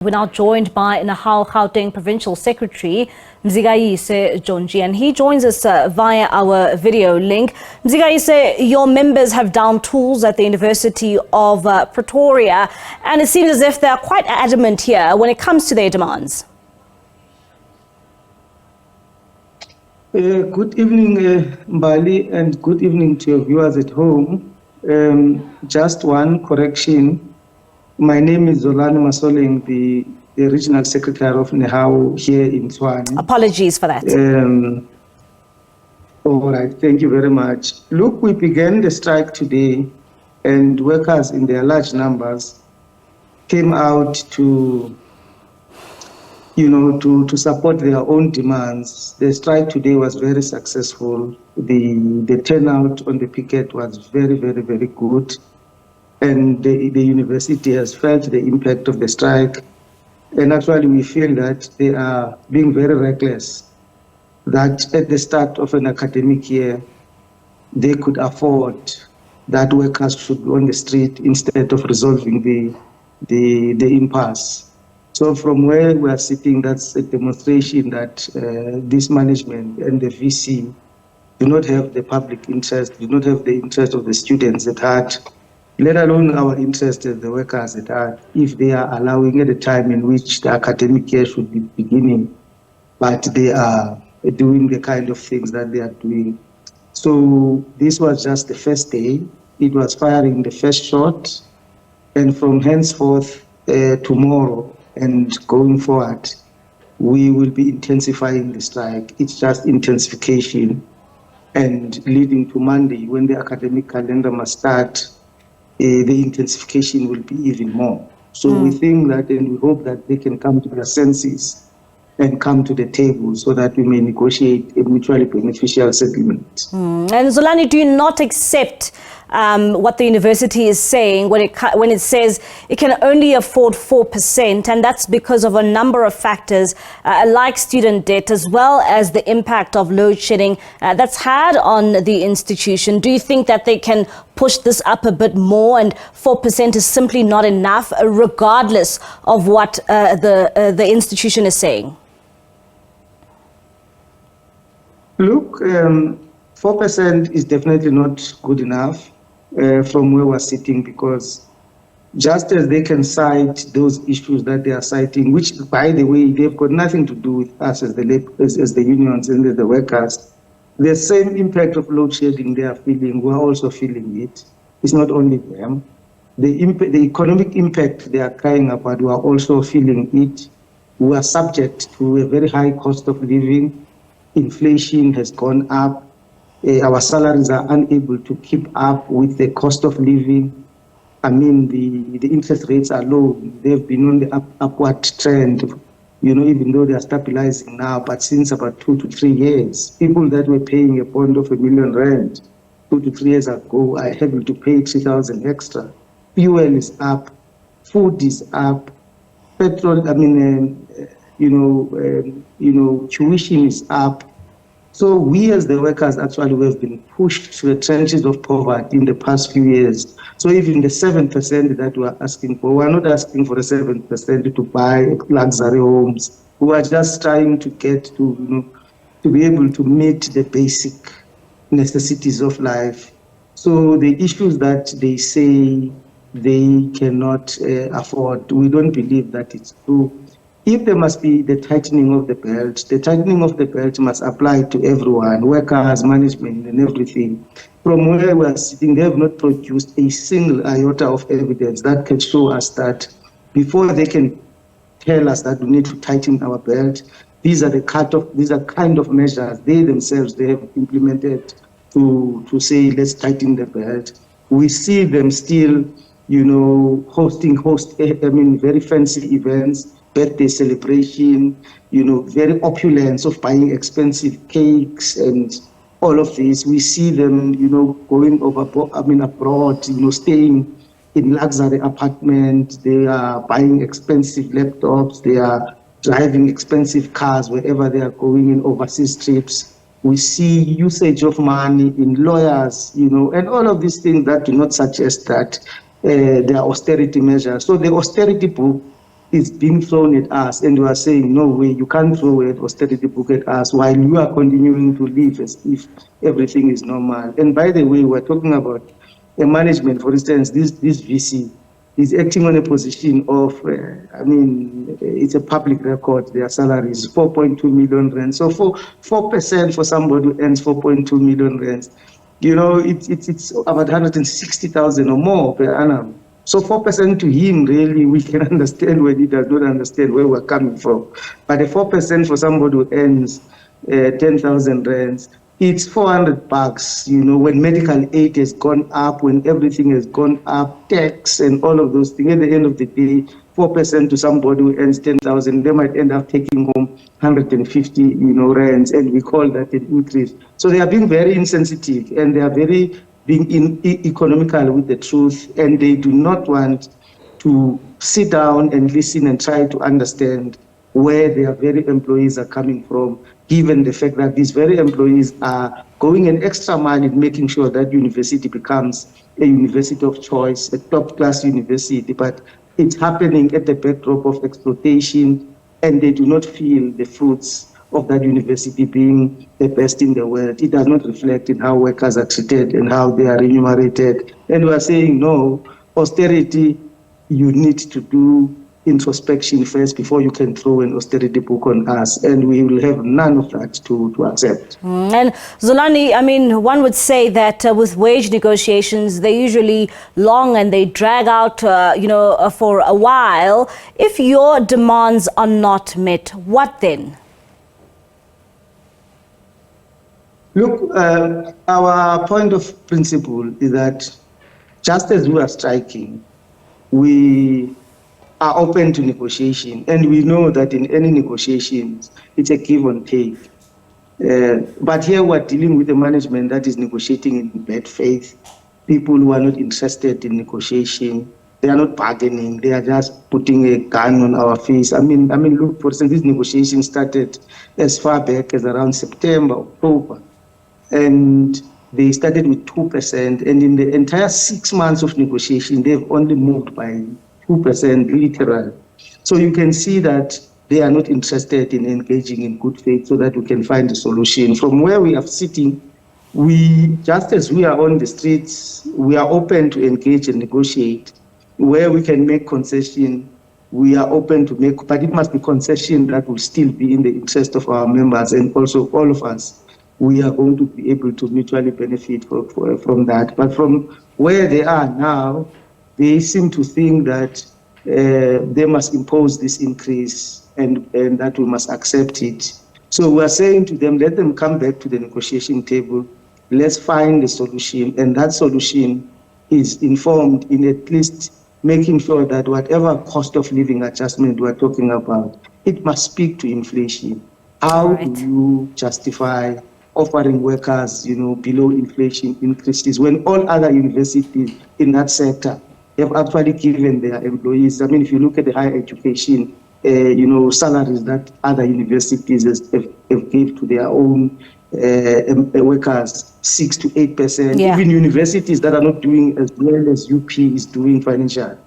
We're now joined by Nehawu Provincial Secretary Mzikayise Jonji, and he joins us via our video link. Mzikayise, your members have downed tools at the University of Pretoria, and it seems as if they're quite adamant here when it comes to their demands. Good evening, Mbali, and good evening to your viewers at home. Just one correction. My name is Zolani Masoleng, the Regional Secretary of Nehawu here in Tshwane. Apologies for that. All right, thank you very much. Look, we began the strike today, and workers in their large numbers came out to support their own demands. The strike today was very successful. The turnout on the picket was very, very, very good. And the university has felt the impact of the strike. And actually, we feel that they are being very reckless, that at the start of an academic year, they could afford that workers should be on the street instead of resolving the impasse. So from where we are sitting, that's a demonstration that this management and the VC do not have the public interest, do not have the interest of the students at heart, let alone our interest as the workers at heart, if they are allowing at a time in which the academic year should be beginning, but they are doing the kind of things that they are doing. So this was just the first day. It was firing the first shot, and from henceforth tomorrow and going forward, we will be intensifying the strike. It's just intensification, and leading to Monday, when the academic calendar must start, the intensification will be even more. So we think that, and we hope that they can come to their senses and come to the table so that we may negotiate a mutually beneficial settlement. And Zolani, do you not accept what the university is saying when it says it can only afford 4%, and that's because of a number of factors like student debt as well as the impact of load shedding that's had on the institution? Do you think that they can push this up a bit more, and 4% is simply not enough regardless of what the institution is saying? Look, 4% is definitely not good enough from where we're sitting, because just as they can cite those issues that they are citing, which, by the way, they've got nothing to do with us as the unions and as the workers, the same impact of load shedding they are feeling, we're also feeling it. It's not only them. The economic impact they are crying about, we are also feeling it. We are subject to a very high cost of living. Inflation has gone up. Our salaries are unable to keep up with the cost of living. I mean, the interest rates are low. They've been on the upward trend, even though they are stabilizing now, but since about 2 to 3 years, people that were paying a bond of R1 million 2 to 3 years ago are having to pay 3,000 extra. Fuel is up, food is up, petrol, tuition is up. So we as the workers actually have been pushed to the trenches of poverty in the past few years. So even the 7% that we are asking for, we are not asking for the 7% to buy luxury homes. We are just trying to get to be able to meet the basic necessities of life. So the issues that they say they cannot afford, we don't believe that it's true. If there must be the tightening of the belt must apply to everyone, workers, management, and everything. From where we are sitting, they have not produced a single iota of evidence that can show us that before they can tell us that we need to tighten our belt, these are kind of measures they themselves they have implemented to say let's tighten the belt. We see them still, hosting very fancy events, birthday celebration, very opulence of buying expensive cakes and all of this. We see them, going abroad, staying in luxury apartments. They are buying expensive laptops. They are driving expensive cars wherever they are going in overseas trips. We see usage of money in lawyers, and all of these things that do not suggest that there are austerity measures. So the austerity book is being thrown at us, and we are saying, no way, you can't throw an austerity book at us while you are continuing to live as if everything is normal. And by the way, we're talking about a management, for instance, this VC is acting on a position of, it's a public record, their salary is 4.2 million rand. So for 4% for somebody who earns 4.2 million rand, it's about 160,000 or more per annum. So 4% to him, really, we can understand when he does not understand where we're coming from. But a 4% for somebody who earns 10,000 rands, it's 400 bucks, when medical aid has gone up, when everything has gone up, tax and all of those things. At the end of the day, 4% to somebody who earns 10,000, they might end up taking home 150, rands, and we call that an increase. So they are being very insensitive, and they are very being economical with the truth, and they do not want to sit down and listen and try to understand where their very employees are coming from, given the fact that these very employees are going an extra mile in making sure that university becomes a university of choice, a top-class university, but it's happening at the backdrop of exploitation, and they do not feel the fruits of that university being the best in the world. It does not reflect in how workers are treated and how they are remunerated. And we are saying, no, austerity, you need to do introspection first before you can throw an austerity book on us, and we will have none of that to accept. And Zolani, one would say that with wage negotiations, they're usually long and they drag out, for a while. If your demands are not met, what then? Look, our point of principle is that just as we are striking, we are open to negotiation, and we know that in any negotiations, it's a give and take. But here we're dealing with a management that is negotiating in bad faith, people who are not interested in negotiation. They are not bargaining. They are just putting a gun on our face. Look, for instance, these negotiations started as far back as around September, October, and they started with 2%, and in the entire 6 months of negotiation, they've only moved by 2%, literally. So you can see that they are not interested in engaging in good faith so that we can find a solution. From where we are sitting, just as we are on the streets, we are open to engage and negotiate. Where we can make concession, we are open to make, but it must be concession that will still be in the interest of our members and also all of us. We are going to be able to mutually benefit from that. But from where they are now, they seem to think that they must impose this increase and that we must accept it. So we are saying to them, let them come back to the negotiation table. Let's find a solution. And that solution is informed in at least making sure that whatever cost of living adjustment we're talking about, it must speak to inflation. How do you justify offering workers, below inflation increases when all other universities in that sector have actually given their employees? If you look at the higher education, salaries that other universities have given to their own workers, 6 to 8%. Yeah. Even universities that are not doing as well as UP is doing financially.